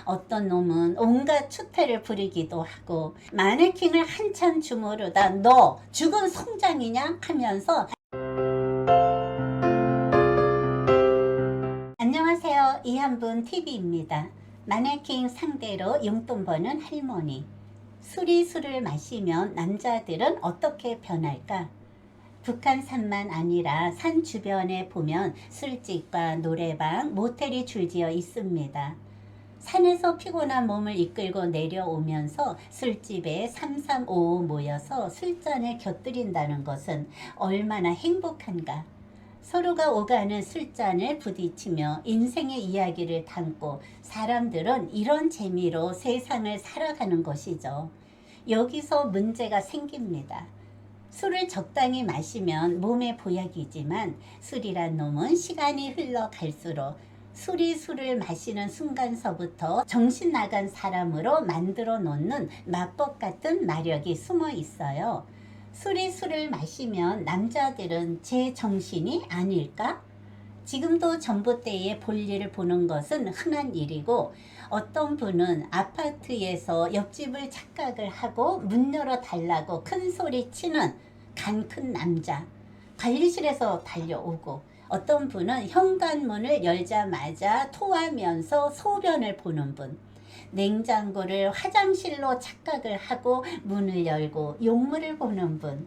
어떤 놈은 온갖 추태를 부리기도 하고 마네킹을 한참 주무르다 너 죽은 송장이냐 하면서 안녕하세요. 이한분 TV입니다. 마네킹 상대로 용돈 버는 할머니. 술을 마시면 남자들은 어떻게 변할까? 북한산만 아니라 산 주변에 보면 술집과 노래방, 모텔이 줄지어 있습니다. 산에서 피곤한 몸을 이끌고 내려오면서 술집에 3355 모여서 술잔을 곁들인다는 것은 얼마나 행복한가. 서로가 오가는 술잔을 부딪히며 인생의 이야기를 담고 사람들은 이런 재미로 세상을 살아가는 것이죠. 여기서 문제가 생깁니다. 술을 적당히 마시면 몸에 보약이지만 술이란 놈은 시간이 흘러갈수록 술을 마시는 순간서부터 정신 나간 사람으로 만들어 놓는 마법 같은 마력이 숨어 있어요. 술을 마시면 남자들은 제 정신이 아닐까? 지금도 전봇대에 볼일을 보는 것은 흔한 일이고 어떤 분은 아파트에서 옆집을 착각을 하고 문 열어달라고 큰 소리 치는 간 큰 남자, 관리실에서 달려오고 어떤 분은 현관문을 열자마자 토하면서 소변을 보는 분, 냉장고를 화장실로 착각을 하고 문을 열고 용물을 보는 분,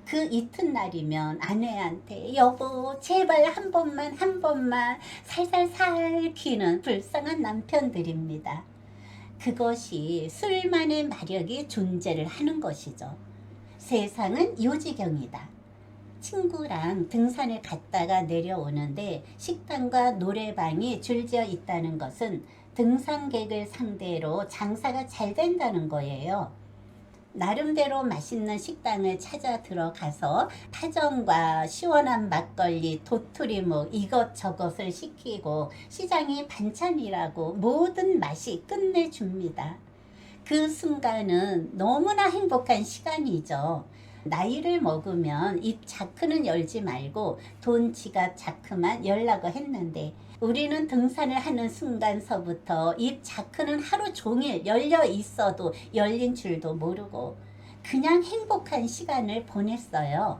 그 이튿날이면 아내한테 여보 제발 한 번만 살살살 키는 불쌍한 남편들입니다. 그것이 술만의 마력이 존재를 하는 것이죠. 세상은 요지경이다. 친구랑 등산을 갔다가 내려오는데 식당과 노래방이 줄지어 있다는 것은 등산객을 상대로 장사가 잘 된다는 거예요. 나름대로 맛있는 식당을 찾아 들어가서 파전과 시원한 막걸리, 도토리묵 이것저것을 시키고 시장이 반찬이라고 모든 맛이 끝내줍니다. 그 순간은 너무나 행복한 시간이죠. 나이를 먹으면 입 자크는 열지 말고 돈 지갑 자크만 열라고 했는데 우리는 등산을 하는 순간서부터 입 자크는 하루 종일 열려 있어도 열린 줄도 모르고 그냥 행복한 시간을 보냈어요.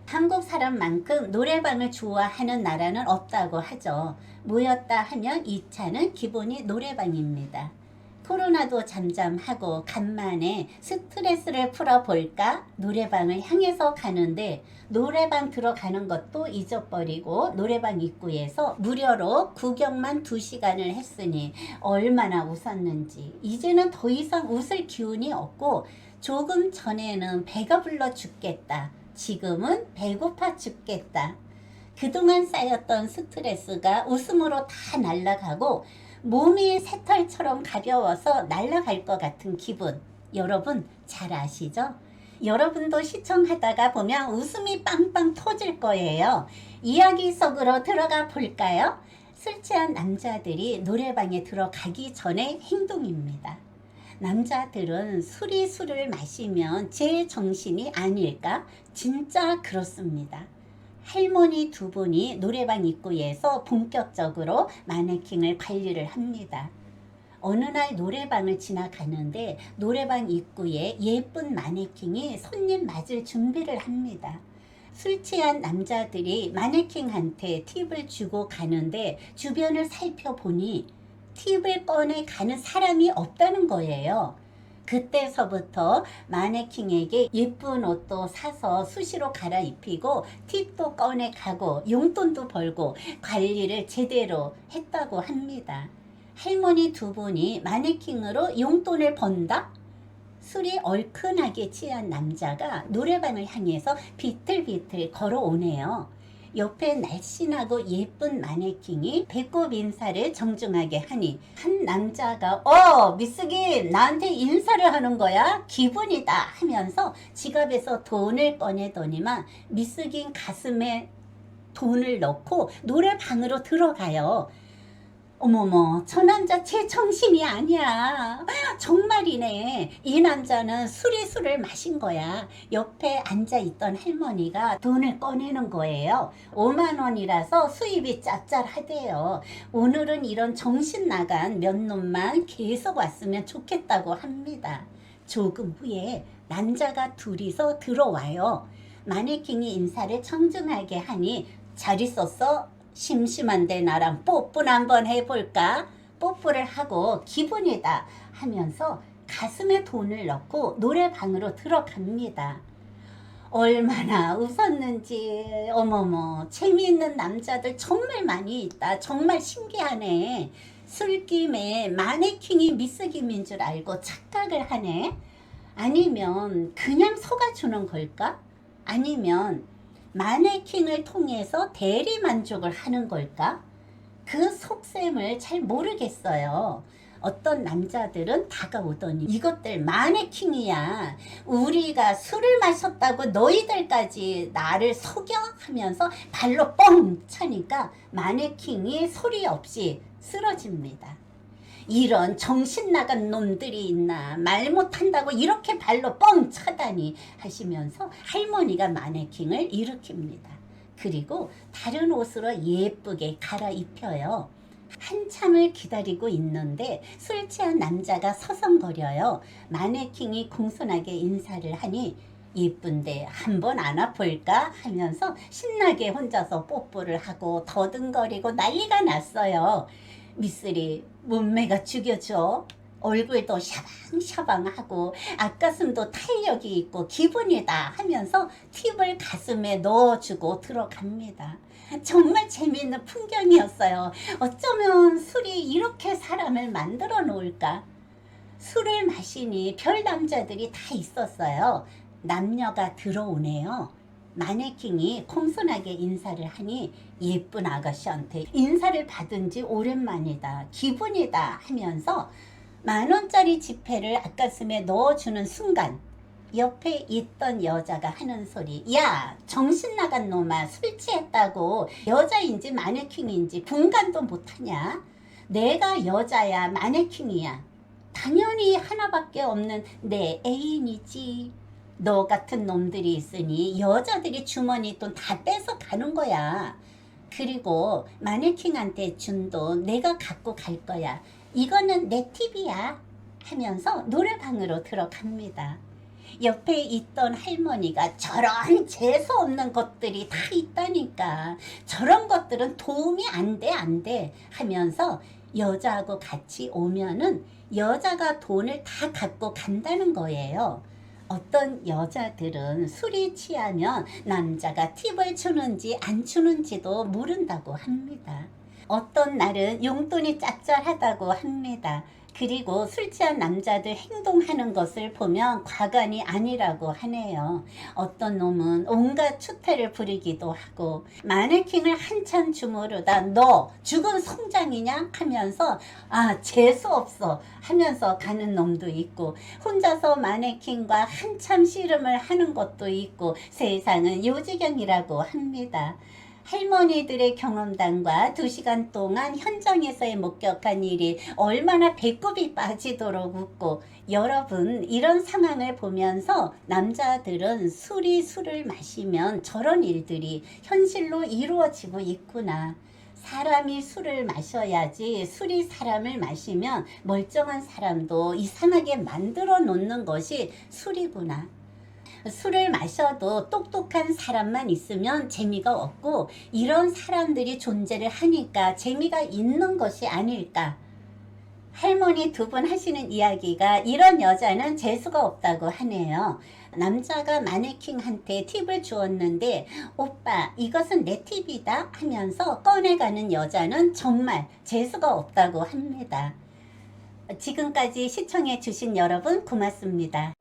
한국 사람만큼 노래방을 좋아하는 나라는 없다고 하죠. 모였다 하면 2차는 기본이 노래방입니다. 코로나도 잠잠하고 간만에 스트레스를 풀어볼까 노래방을 향해서 가는데 노래방 들어가는 것도 잊어버리고 노래방 입구에서 무료로 구경만 2시간을 했으니 얼마나 웃었는지 이제는 더 이상 웃을 기운이 없고 조금 전에는 배가 불러 죽겠다. 지금은 배고파 죽겠다. 그동안 쌓였던 스트레스가 웃음으로 다 날아가고 몸이 새털처럼 가벼워서 날아갈 것 같은 기분. 여러분 잘 아시죠? 여러분도 시청하다가 보면 웃음이 빵빵 터질 거예요. 이야기 속으로 들어가 볼까요? 술 취한 남자들이 노래방에 들어가기 전에 행동입니다. 남자들은 술을 마시면 제 정신이 아닐까? 진짜 그렇습니다. 할머니 2분이 노래방 입구에서 본격적으로 마네킹을 관리를 합니다. 어느 날 노래방을 지나가는데 노래방 입구에 예쁜 마네킹이 손님 맞을 준비를 합니다. 술 취한 남자들이 마네킹한테 팁을 주고 가는데 주변을 살펴보니 팁을 꺼내 가는 사람이 없다는 거예요. 그때서부터 마네킹에게 예쁜 옷도 사서 수시로 갈아입히고 팁도 꺼내 가고 용돈도 벌고 관리를 제대로 했다고 합니다. 할머니 2분이 마네킹으로 용돈을 번다? 술이 얼큰하게 취한 남자가 노래방을 향해서 비틀비틀 걸어오네요. 옆에 날씬하고 예쁜 마네킹이 배꼽 인사를 정중하게 하니 한 남자가 미스긴 나한테 인사를 하는 거야? 기분이다 하면서 지갑에서 돈을 꺼내더니만 미스긴 가슴에 돈을 넣고 노래방으로 들어가요. 어머머, 저 남자 제 정신이 아니야. 정말이네. 이 남자는 술을 마신 거야. 옆에 앉아있던 할머니가 돈을 꺼내는 거예요. 5만 원이라서 수입이 짭짤하대요. 오늘은 이런 정신 나간 몇 놈만 계속 왔으면 좋겠다고 합니다. 조금 후에 남자가 둘이서 들어와요. 마네킹이 인사를 청중하게 하니 잘 있었어? 심심한데 나랑 뽀뽀나 한번 해볼까? 뽀뽀를 하고 기분이다 하면서 가슴에 돈을 넣고 노래방으로 들어갑니다. 얼마나 웃었는지. 어머머, 재미있는 남자들 정말 많이 있다. 정말 신기하네. 술김에 마네킹이 미스 김인 줄 알고 착각을 하네. 아니면 그냥 속아주는 걸까? 아니면 마네킹을 통해서 대리 만족을 하는 걸까? 그 속셈을 잘 모르겠어요. 어떤 남자들은 다가오더니 이것들 마네킹이야. 우리가 술을 마셨다고 너희들까지 나를 속여? 하면서 발로 뻥 차니까 마네킹이 소리 없이 쓰러집니다. 이런 정신 나간 놈들이 있나, 말 못한다고 이렇게 발로 뻥 차다니 하시면서 할머니가 마네킹을 일으킵니다. 그리고 다른 옷으로 예쁘게 갈아입혀요. 한참을 기다리고 있는데 술 취한 남자가 서성거려요. 마네킹이 공손하게 인사를 하니 예쁜데 한번 안아볼까 하면서 신나게 혼자서 뽀뽀를 하고 더듬거리고 난리가 났어요. 미쓰리 몸매가 죽여줘. 얼굴도 샤방샤방하고 앞가슴도 탄력이 있고 기분이다 하면서 팁을 가슴에 넣어주고 들어갑니다. 정말 재미있는 풍경이었어요. 어쩌면 술이 이렇게 사람을 만들어 놓을까? 술을 마시니 별 남자들이 다 있었어요. 남녀가 들어오네요. 마네킹이 공손하게 인사를 하니 예쁜 아가씨한테 인사를 받은 지 오랜만이다. 기분이다 하면서 10,000원짜리 지폐를 앞가슴에 넣어주는 순간 옆에 있던 여자가 하는 소리. 야, 정신 나간 놈아, 술 취했다고 여자인지 마네킹인지 분간도 못하냐? 내가 여자야, 마네킹이야. 당연히 하나밖에 없는 내 애인이지. 너 같은 놈들이 있으니 여자들이 주머니 돈 다 뺏어 가는 거야. 그리고 마네킹한테 준 돈 내가 갖고 갈 거야. 이거는 내 팁이야 하면서 노래방으로 들어갑니다. 옆에 있던 할머니가 저런 재수 없는 것들이 다 있다니까. 저런 것들은 도움이 안 돼 하면서 여자하고 같이 오면은 여자가 돈을 다 갖고 간다는 거예요. 어떤 여자들은 술이 취하면 남자가 팁을 주는지 안 주는지도 모른다고 합니다. 어떤 날은 용돈이 짭짤하다고 합니다. 그리고 술 취한 남자들 행동하는 것을 보면 과간이 아니라고 하네요. 어떤 놈은 온갖 추태를 부리기도 하고 마네킹을 한참 주무르다 너 죽은 송장이냐 하면서 재수없어 하면서 가는 놈도 있고 혼자서 마네킹과 한참 씨름을 하는 것도 있고 세상은 요지경이라고 합니다. 할머니들의 경험담과 2시간 동안 현장에서의 목격한 일이 얼마나 배꼽이 빠지도록 웃고 여러분 이런 상황을 보면서 남자들은 술을 마시면 저런 일들이 현실로 이루어지고 있구나. 사람이 술을 마셔야지 술이 사람을 마시면 멀쩡한 사람도 이상하게 만들어 놓는 것이 술이구나. 술을 마셔도 똑똑한 사람만 있으면 재미가 없고 이런 사람들이 존재를 하니까 재미가 있는 것이 아닐까. 할머니 2분 하시는 이야기가 이런 여자는 재수가 없다고 하네요. 남자가 마네킹한테 팁을 주었는데 오빠 이것은 내 팁이다 하면서 꺼내가는 여자는 정말 재수가 없다고 합니다. 지금까지 시청해 주신 여러분 고맙습니다.